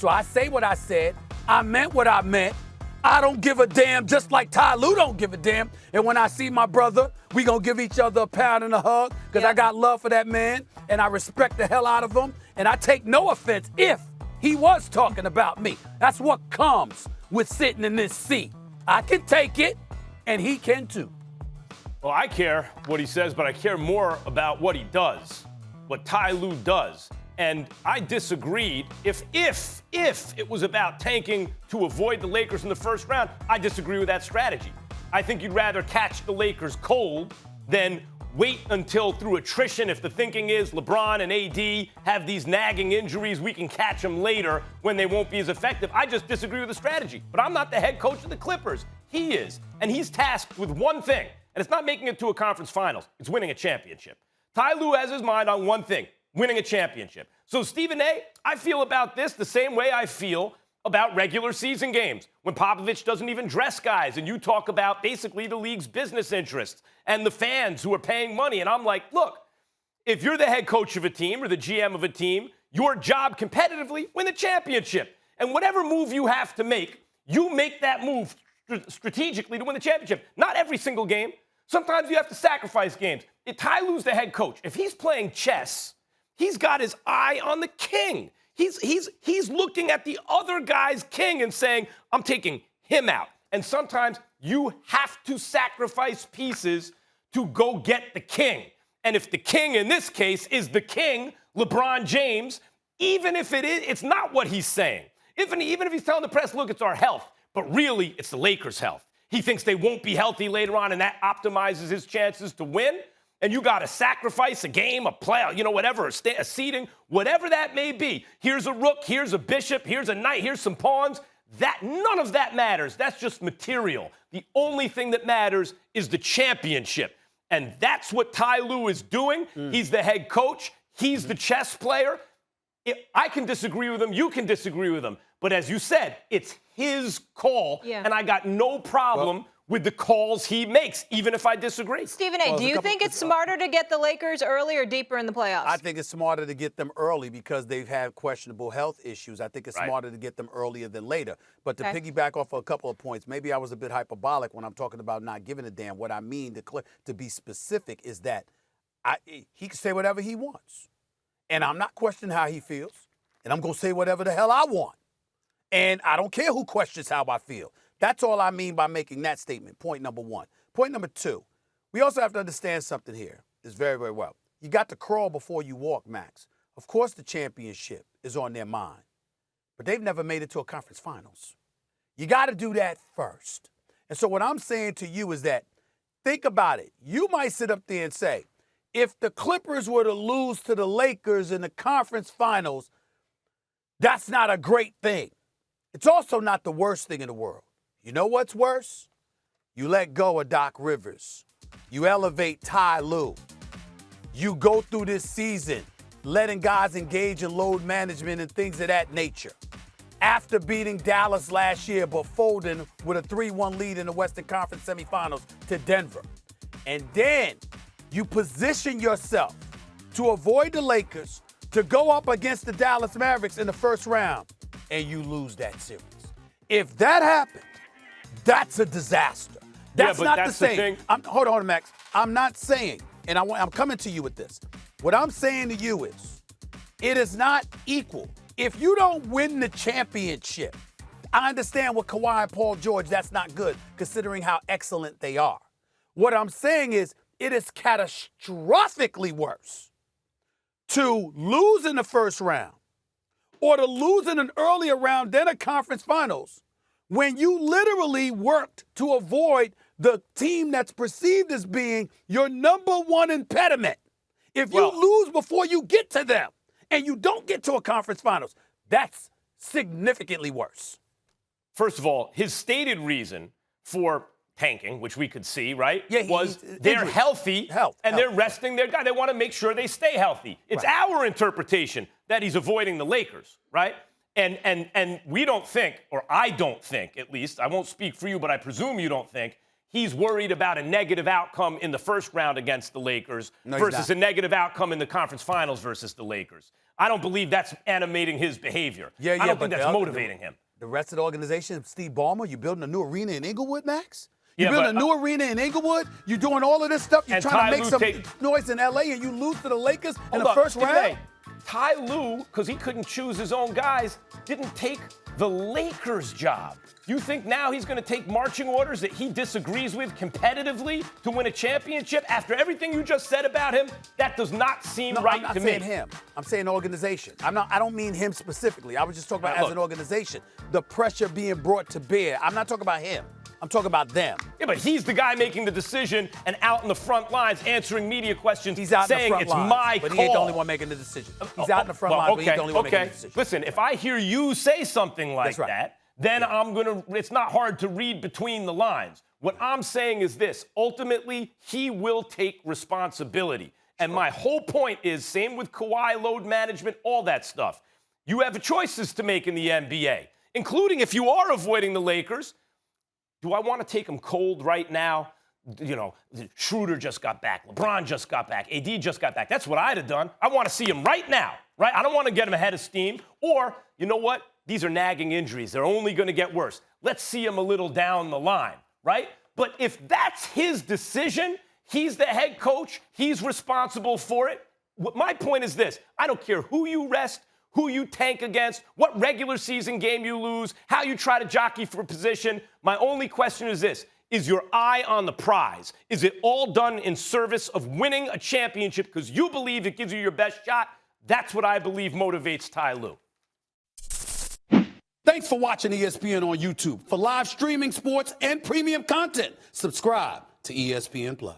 So I say what I said. I meant what I meant. I don't give a damn, just like Tyronn Lue don't give a damn. And when I see my brother, we gonna give each other a pound and a hug, because I got love for that man, and I respect the hell out of him, and I take no offense if he was talking about me. That's what comes with sitting in this seat. I can take it, and he can too. Well, I care what he says, but I care more about what he does, what Tyronn Lue does. And I disagreed. If it was about tanking to avoid the Lakers in the first round, I disagree with that strategy. I think you'd rather catch the Lakers cold than wait until through attrition. If the thinking is LeBron and AD have these nagging injuries, we can catch them later when they won't be as effective. I just disagree with the strategy. But I'm not the head coach of the Clippers. He is. And he's tasked with one thing. And it's not making it to a conference finals. It's winning a championship. Tyronn Lue has his mind on one thing: winning a championship. So, Stephen A., I feel about this the same way I feel about regular season games, when Popovich doesn't even dress guys, and you talk about basically the league's business interests and the fans who are paying money. And I'm like, look, if you're the head coach of a team or the GM of a team, your job competitively, win the championship. And whatever move you have to make, you make that move strategically to win the championship. Not every single game. Sometimes you have to sacrifice games. If Tyronn Lue's the head coach, if he's playing chess, he's got his eye on the king. He's looking at the other guy's king and saying, I'm taking him out. And sometimes you have to sacrifice pieces to go get the king. And if the king in this case is the king, LeBron James, even if it's not what he's saying. Even if he's telling the press, look, it's our health, but really it's the Lakers' health. He thinks they won't be healthy later on, and that optimizes his chances to win. And you got to sacrifice a game, a play, whatever, a seeding, whatever that may be. Here's a rook, here's a bishop, here's a knight, here's some pawns. None of that matters. That's just material. The only thing that matters is the championship. And that's what Tyronn Lue is doing. He's the head coach. He's the chess player. I can disagree with him. You can disagree with him. But as you said, it's his call. Yeah. And I got no problem with the calls he makes, even if I disagree. Stephen A., do you think it's smarter to get the Lakers early or deeper in the playoffs? I think it's smarter to get them early because they've had questionable health issues. I think it's smarter to get them earlier than later. But to piggyback off a couple of points, maybe I was a bit hyperbolic when I'm talking about not giving a damn. What I mean to be specific is that he can say whatever he wants. And I'm not questioning how he feels. And I'm going to say whatever the hell I want. And I don't care who questions how I feel. That's all I mean by making that statement, point number one. Point number two, we also have to understand something here. It's very, very well. You got to crawl before you walk, Max. Of course the championship is on their mind, but they've never made it to a conference finals. You got to do that first. And so what I'm saying to you is that, think about it. You might sit up there and say, if the Clippers were to lose to the Lakers in the conference finals, that's not a great thing. It's also not the worst thing in the world. You know what's worse? You let go of Doc Rivers. You elevate Tyronn Lue. You go through this season letting guys engage in load management and things of that nature. After beating Dallas last year but folding with a 3-1 lead in the Western Conference semifinals to Denver. And then you position yourself to avoid the Lakers, to go up against the Dallas Mavericks in the first round, and you lose that series. If that happened, that's a disaster. That's not the same. Hold on, Max. I'm not saying, and I'm coming to you with this. What I'm saying to you is, it is not equal. If you don't win the championship, I understand with Kawhi and Paul George, that's not good, considering how excellent they are. What I'm saying is, it is catastrophically worse to lose in the first round or to lose in an earlier round than a conference finals when you literally worked to avoid the team that's perceived as being your number one impediment. If you lose before you get to them and you don't get to a conference finals, that's significantly worse. First of all, his stated reason for tanking, which we could see, right, was they're healthy and they're resting their guy. They want to make sure they stay healthy. It's our interpretation that he's avoiding the Lakers, right? And we don't think, or I don't think at least, I won't speak for you, but I presume you don't think, he's worried about a negative outcome in the first round against the Lakers versus a negative outcome in the conference finals versus the Lakers. I don't believe that's animating his behavior. I don't think that's motivating him. The rest of the organization, Steve Ballmer, you building a new arena in Inglewood, Max? You building a new arena in Inglewood? You're doing all of this stuff? You're trying to make some noise in L.A. and you lose to the Lakers in the first round? Ty Lue, because he couldn't choose his own guys, didn't take the Lakers' job. You think now he's going to take marching orders that he disagrees with competitively to win a championship? After everything you just said about him, that does not seem right to me. I'm not saying him. I'm saying organization. I don't mean him specifically. I was just talking about as an organization. The pressure being brought to bear. I'm not talking about him. I'm talking about them. Yeah, but he's the guy making the decision and out in the front lines answering media questions. He's out saying in the front it's lines, my but call. he ain't the only one making the decision. He's out in the front lines, but he's the only one making the decision. Listen, if I hear you say something like that, then it's not hard to read between the lines. What I'm saying is this. Ultimately, he will take responsibility. And my whole point is, same with Kawhi, load management, all that stuff. You have choices to make in the NBA, including if you are avoiding the Lakers. Do I want to take them cold right now? You know, Schroeder just got back. LeBron just got back. AD just got back. That's what I'd have done. I want to see him right now, right? I don't want to get him ahead of steam. Or, you know what? These are nagging injuries. They're only going to get worse. Let's see him a little down the line, right? But if that's his decision, he's the head coach. He's responsible for it. My point is this. I don't care who you rest, who you tank against, what regular season game you lose, how you try to jockey for position. My only question is this. Is your eye on the prize? Is it all done in service of winning a championship because you believe it gives you your best shot? That's what I believe motivates Ty Lue. Thanks for watching ESPN on YouTube. For live streaming sports and premium content, subscribe to ESPN+.